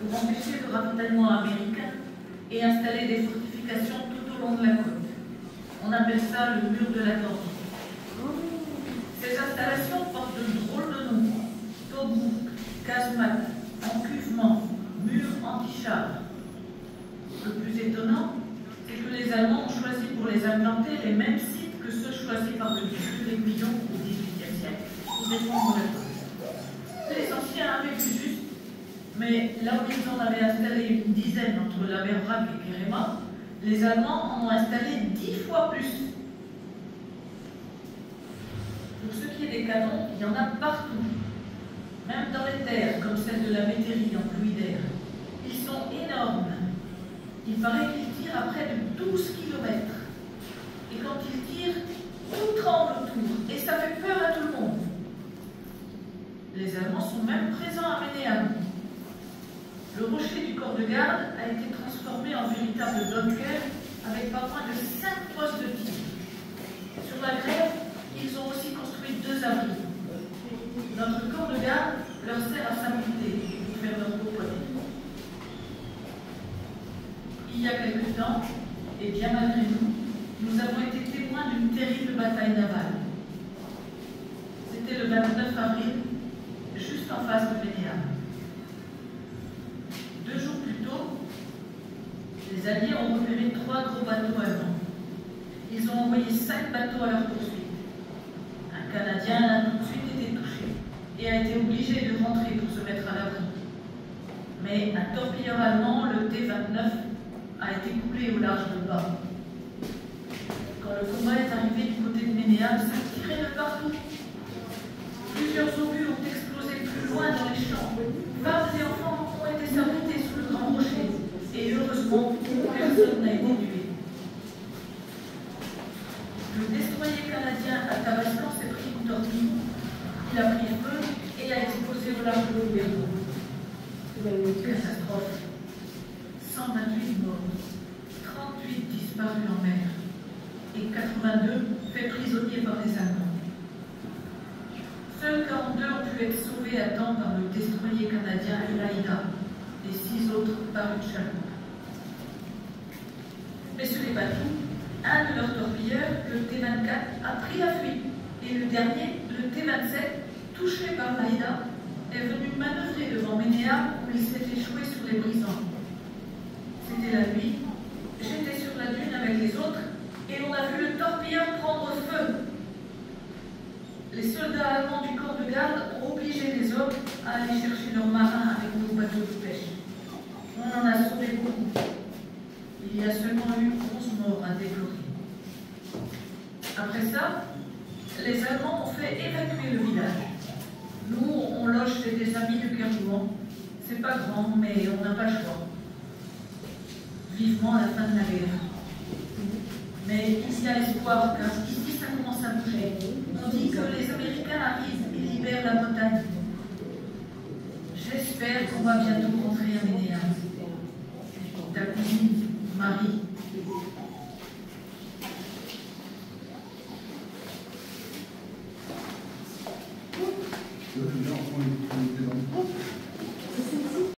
pour empêcher le ravitaillement américain et installer des fortifications tout au long de la côte. On appelle ça le mur de l'Atlantique. Ces installations portent de drôles de noms: Tobruk, casemate, encuvement, mur anti-char. Le plus étonnant, c'est que les Allemands ont choisi pour les implanter les mêmes sites que ceux choisis par le duc de l'Aiguillon au XVIIIe siècle pour défendre la côte. Les anciens avaient vu juste, mais là où ils en avaient installé une dizaine entre la mer Vrac et Kerema, les Allemands en ont installé 10 fois plus. Pour ce qui est des canons, il y en a partout, même dans les terres, comme celle de la Métairie en pluie d'air. Ils sont énormes. Il paraît qu'ils tirent à près de 12 km. Et quand ils tirent, tout tremble autour, et ça fait peur à tout le monde. Les Allemands sont même présents à Ménéam. Le rocher du corps de garde a été transformé en véritable bunker avec pas moins de 5 postes de tir. Sur la grève, ils ont aussi construit 2 abris. Notre corps de garde leur sert à s'abriter et pour faire leur popoter. Il y a quelque temps, et bien malgré nous, nous avons été témoins d'une terrible bataille navale. C'était le 29 avril, juste en face de Ménéam. 2 jours plus tôt, les Alliés ont repéré 3 gros bateaux allemands. Ils ont envoyé 5 bateaux à leur poursuite. Un Canadien a tout de suite été touché et a été obligé de rentrer pour se mettre à l'abri. Mais un torpilleur allemand, le T-29, a été coulé au large de bas. Quand le combat est arrivé du côté de Ménéam, ça tirait de partout. Plusieurs obus ont explosé plus loin dans les champs. Femmes et enfants ont été sabotés sous le grand rocher. Et heureusement, personne n'a été tué. Le destroyer canadien Athabascan s'est pris une torpille. Il a pris feu et a explosé au large de l'Obergo. Catastrophe. 128 morts, 38 disparus en mer et 82 faits prisonniers par les Allemands. Seuls 42 ont pu être sauvés à temps par le destroyer canadien Elaida et 6 autres par une chaloupe. Mais ce n'est pas tout. Un de leurs torpilleurs, le T-24, a pris la fuite et le dernier, le T-27, touché par l'Aïda, est venu manœuvrer devant Ménéam où il s'est échoué sur les brisants. C'était la nuit, j'étais sur la dune avec les autres et on a vu le torpilleur prendre feu. Les soldats allemands du corps de garde ont obligé les hommes à aller chercher leurs marins avec nos bateaux de pêche. On en a sauvé beaucoup. Il y a seulement eu 11 morts à déplorer. Après ça, les Allemands ont fait évacuer le village. Nous, on loge chez des amis de Kerlouan. C'est pas grand, mais on n'a pas le choix. Vivement la fin de la guerre. Mais il y a espoir, car ici ça commence à bouger. On dit que les Américains arrivent et libèrent la Bretagne. J'espère qu'on va bientôt rentrer à Ménéam. Ta cousine, Marie. Non.